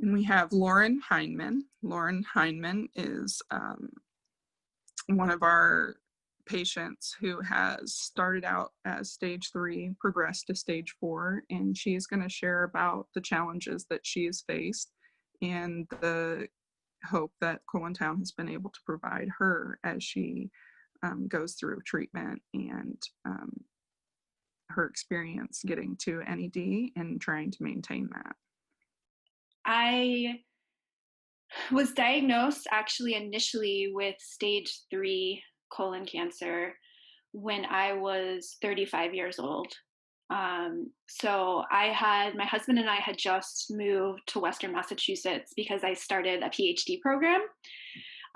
And we have Lauren Hindman. Lauren Hindman is one of our patients who has started out as stage 3, progressed to stage 4, and she is going to share about the challenges that she has faced and the hope that COLONTOWN has been able to provide her as she goes through treatment and her experience getting to NED and trying to maintain that. I was diagnosed actually initially with stage 3 colon cancer when I was 35 years old. So my husband and I had just moved to Western Massachusetts because I started a PhD program.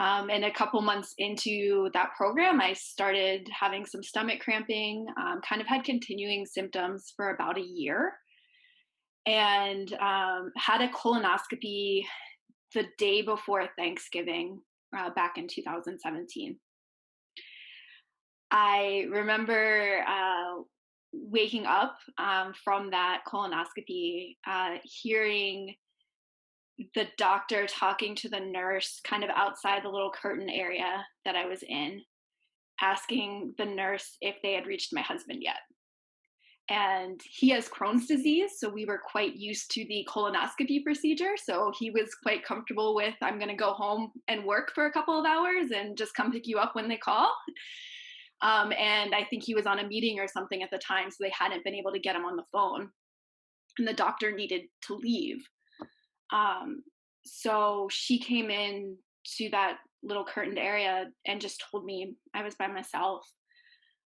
And a couple months into that program, I started having some stomach cramping, kind of had continuing symptoms for about a year, and had a colonoscopy the day before Thanksgiving back in 2017. I remember waking up from that colonoscopy, hearing the doctor talking to the nurse kind of outside the little curtain area that I was in, asking the nurse if they had reached my husband yet. And he has Crohn's disease, so we were quite used to the colonoscopy procedure. So he was quite comfortable with, I'm going to go home and work for a couple of hours and just come pick you up when they call. And I think he was on a meeting or something at the time, so they hadn't been able to get him on the phone. And the doctor needed to leave. So she came in to that little curtained area and just told me I was by myself,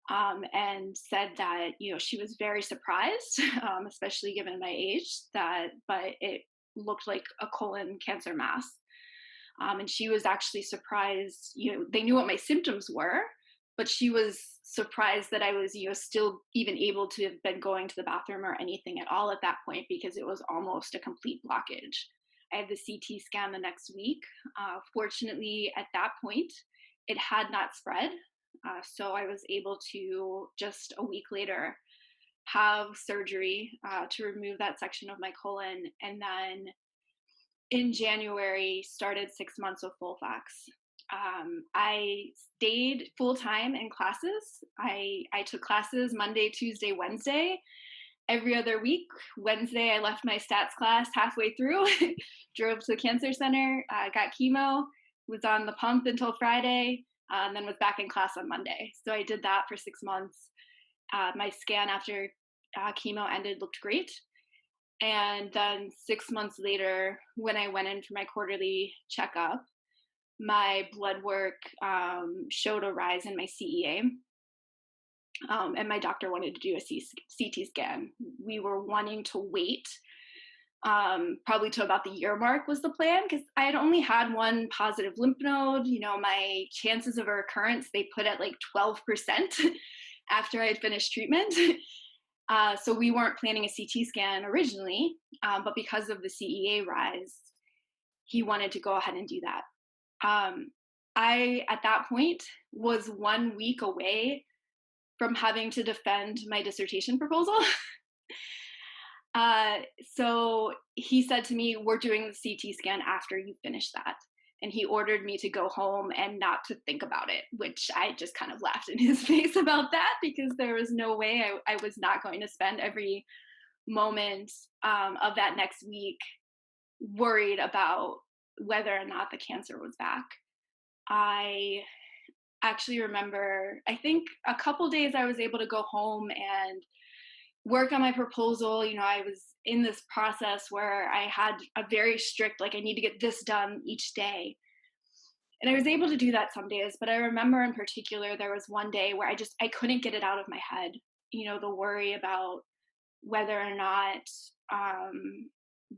and said that, she was very surprised, especially given my age, but it looked like a colon cancer mass. And she was actually surprised, they knew what my symptoms were, but she was surprised that I was, still even able to have been going to the bathroom or anything at all at that point, because it was almost a complete blockage. I had the CT scan the next week. Fortunately, at that point, it had not spread. So I was able to, just a week later, have surgery to remove that section of my colon. And then in January, started 6 months of FOLFOX. I stayed full-time in classes. I took classes Monday, Tuesday, Wednesday. Every other week, Wednesday, I left my stats class halfway through, drove to the cancer center, got chemo, was on the pump until Friday, and then was back in class on Monday. So I did that for 6 months. My scan after chemo ended looked great. And then 6 months later, when I went in for my quarterly checkup, my blood work showed a rise in my CEA. And my doctor wanted to do a CT scan. We were wanting to wait probably to about the year mark was the plan, because I had only had one positive lymph node. My chances of a recurrence, they put at like 12% after I had finished treatment. So we weren't planning a CT scan originally, but because of the CEA rise, he wanted to go ahead and do that. I, at that point, was 1 week away from having to defend my dissertation proposal. So he said to me, we're doing the CT scan after you finish that. And he ordered me to go home and not to think about it, which I just kind of laughed in his face about that, because there was no way I was not going to spend every moment of that next week worried about whether or not the cancer was back. I actually remember, I think a couple days I was able to go home and work on my proposal. I was in this process where I had a very strict, I need to get this done each day. And I was able to do that some days, but I remember in particular, there was one day where I couldn't get it out of my head. The worry about whether or not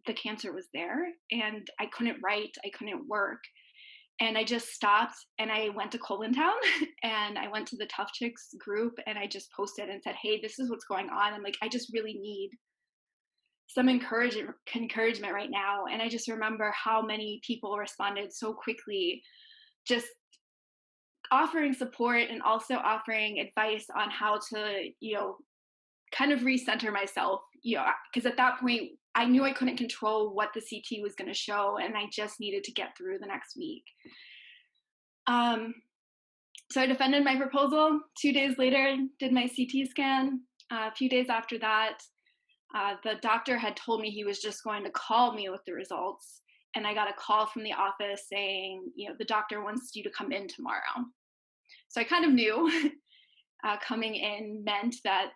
the cancer was there, and I couldn't write, I couldn't work. And I just stopped and I went to COLONTOWN and I went to the Tough Chicks group and I just posted and said, hey, this is what's going on. I'm like, I just really need some encouragement right now. And I just remember how many people responded so quickly, just offering support and also offering advice on how to, kind of recenter myself, because at that point I knew I couldn't control what the CT was going to show, and I just needed to get through the next week. Um, so I defended my proposal. 2 days later, did my CT scan. A few days after that, the doctor had told me he was just going to call me with the results. And I got a call from the office saying, the doctor wants you to come in tomorrow. So I kind of knew coming in meant that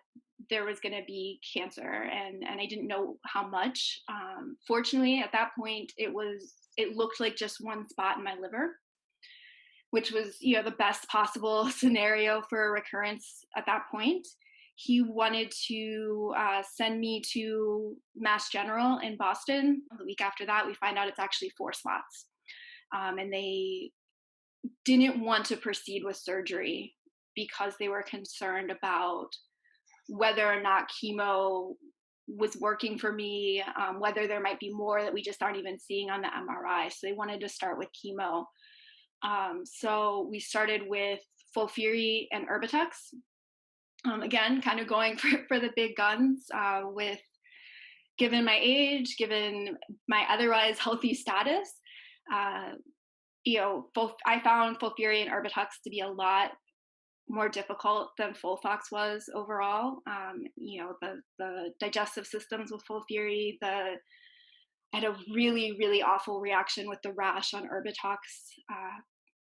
there was going to be cancer, and I didn't know how much. Fortunately, at that point, it looked like just one spot in my liver, which was, the best possible scenario for a recurrence at that point. He wanted to send me to Mass General in Boston. The week after that, we find out it's actually 4 spots. And they didn't want to proceed with surgery because they were concerned about whether or not chemo was working for me, whether there might be more that we just aren't even seeing on the MRI. So they wanted to start with chemo. So we started with FOLFIRI and Erbitux. Again, kind of going for the big guns, with given my age, given my otherwise healthy status, I found FOLFIRI and Erbitux to be a lot more difficult than FOLFOX was overall. The digestive systems with FOLFIRI, I had a really, really awful reaction with the rash on Erbitux.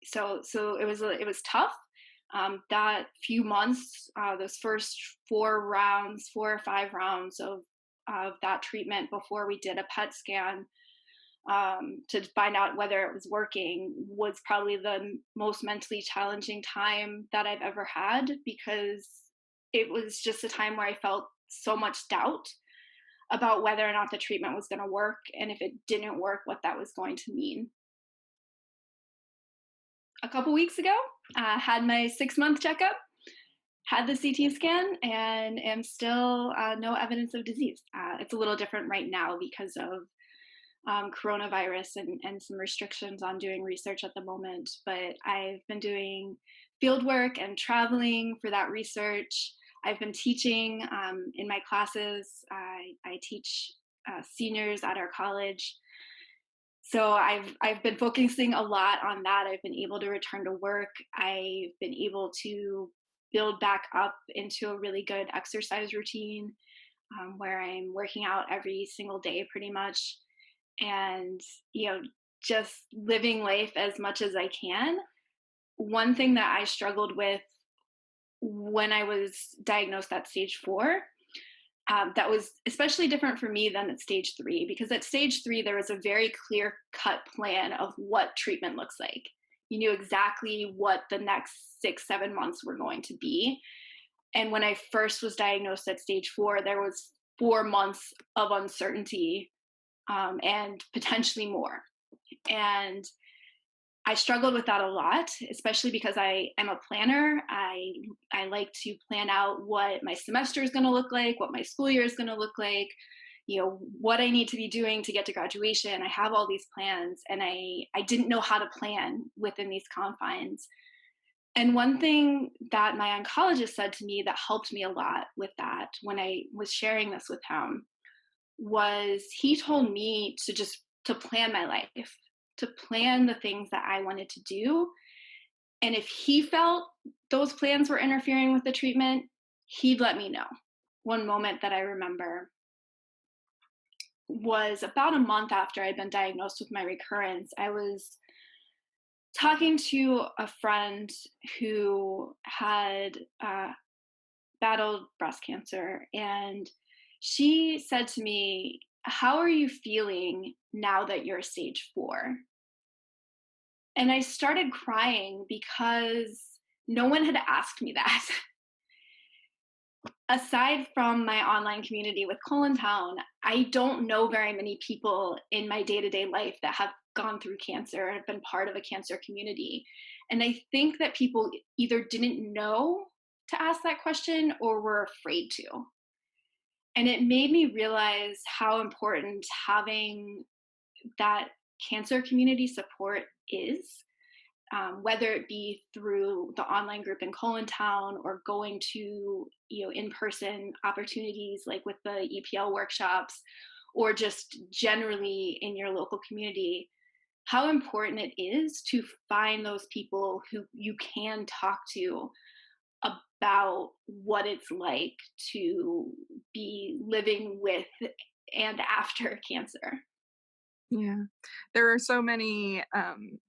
So it was tough. That few months, those first 4 or 5 rounds of that treatment before we did a PET scan to find out whether it was working was probably the most mentally challenging time that I've ever had, because it was just a time where I felt so much doubt about whether or not the treatment was going to work, and if it didn't work, what that was going to mean. A couple weeks ago, had my 6-month checkup, had the CT scan, and am still no evidence of disease. It's a little different right now because of coronavirus and some restrictions on doing research at the moment, but I've been doing field work and traveling for that research. I've been teaching in my classes. I teach seniors at our college. So I've been focusing a lot on that. I've been able to return to work. I've been able to build back up into a really good exercise routine, where I'm working out every single day pretty much, and just living life as much as I can. One thing that I struggled with when I was diagnosed at stage 4, that was especially different for me than at stage 3, because at stage 3 there was a very clear cut plan of what treatment looks like. You knew exactly what the next 6-7 months were going to be. And when I first was diagnosed at stage 4, there was 4 months of uncertainty, and potentially more. And I struggled with that a lot, especially because I am a planner. I like to plan out what my semester is going to look like, what my school year is going to look like, what I need to be doing to get to graduation. I have all these plans, and I didn't know how to plan within these confines. And one thing that my oncologist said to me that helped me a lot with that when I was sharing this with him was he told me to plan my life, to plan the things that I wanted to do. And if he felt those plans were interfering with the treatment, he'd let me know. One moment that I remember was about a month after I'd been diagnosed with my recurrence. I was talking to a friend who had battled breast cancer, and she said to me, "How are you feeling now that you're stage 4?" And I started crying because no one had asked me that. Aside from my online community with COLONTOWN, I don't know very many people in my day-to-day life that have gone through cancer and have been part of a cancer community. And I think that people either didn't know to ask that question or were afraid to. And it made me realize how important having that cancer community support is, whether it be through the online group in COLONTOWN or going to in-person opportunities like with the EPL workshops, or just generally in your local community, how important it is to find those people who you can talk to about what it's like to be living with and after cancer. Yeah. There are so many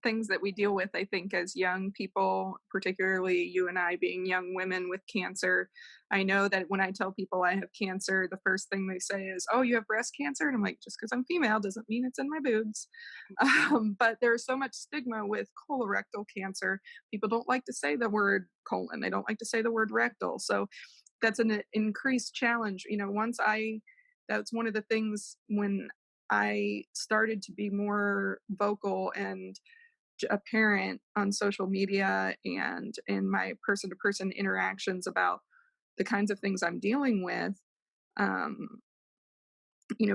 things that we deal with, I think, as young people, particularly you and I being young women with cancer. I know that when I tell people I have cancer, the first thing they say is, "Oh, you have breast cancer?" And I'm like, just because I'm female doesn't mean it's in my boobs. But there's so much stigma with colorectal cancer. People don't like to say the word colon, they don't like to say the word rectal. So that's an increased challenge. That's one of the things when I started to be more vocal and apparent on social media and in my person to person interactions about the kinds of things I'm dealing with. Um,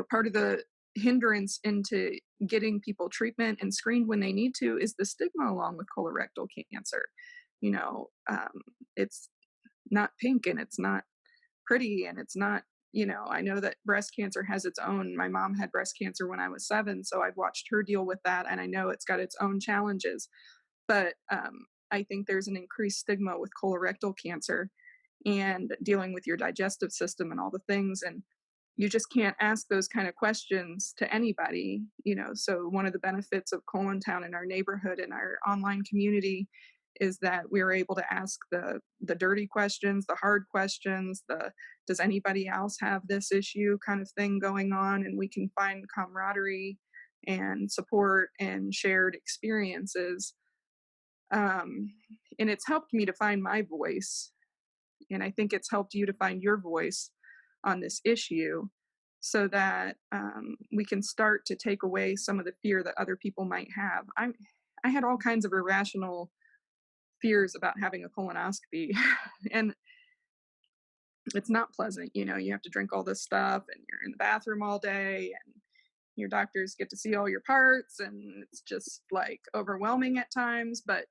Part of the hindrance into getting people treatment and screened when they need to is the stigma along with colorectal cancer. You know, it's not pink and it's not pretty and it's not, I know that breast cancer has its own. My mom had breast cancer when I was 7, so I've watched her deal with that, and I know it's got its own challenges. But I think there's an increased stigma with colorectal cancer and dealing with your digestive system and all the things, and you just can't ask those kind of questions to anybody. So one of the benefits of ColonTowN in our neighborhood and our online community is that we are able to ask the dirty questions, the hard questions, the does anybody else have this issue kind of thing going on, and we can find camaraderie and support and shared experiences. um, and it's helped me to find my voice, and I think it's helped you to find your voice on this issue so that we can start to take away some of the fear that other people might have. I had all kinds of irrational fears about having a colonoscopy, and it's not pleasant. You have to drink all this stuff and you're in the bathroom all day and your doctors get to see all your parts and it's just like overwhelming at times. But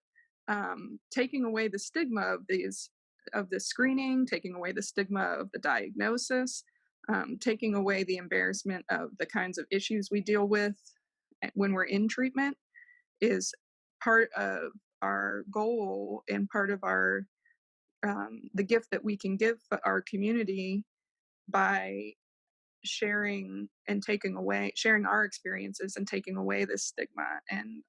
taking away the stigma of the screening, taking away the stigma of the diagnosis, taking away the embarrassment of the kinds of issues we deal with when we're in treatment is part of our goal and part of our the gift that we can give our community by sharing our experiences and taking away this stigma and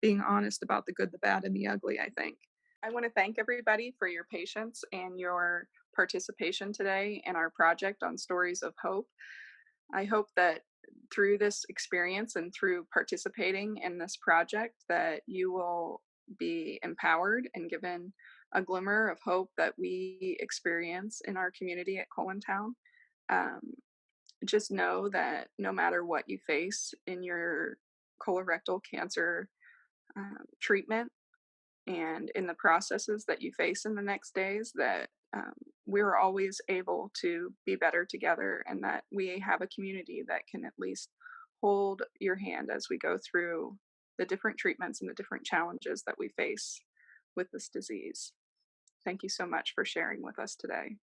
being honest about the good, the bad, and the ugly. I think I want to thank everybody for your patience and your participation today in our project on Stories of Hope. I hope that through this experience and through participating in this project that you will be empowered and given a glimmer of hope that we experience in our community at Colontown. Um, just know that no matter what you face in your colorectal cancer treatment and in the processes that you face in the next days, that we're always able to be better together and that we have a community that can at least hold your hand as we go through the different treatments and the different challenges that we face with this disease. Thank you so much for sharing with us today.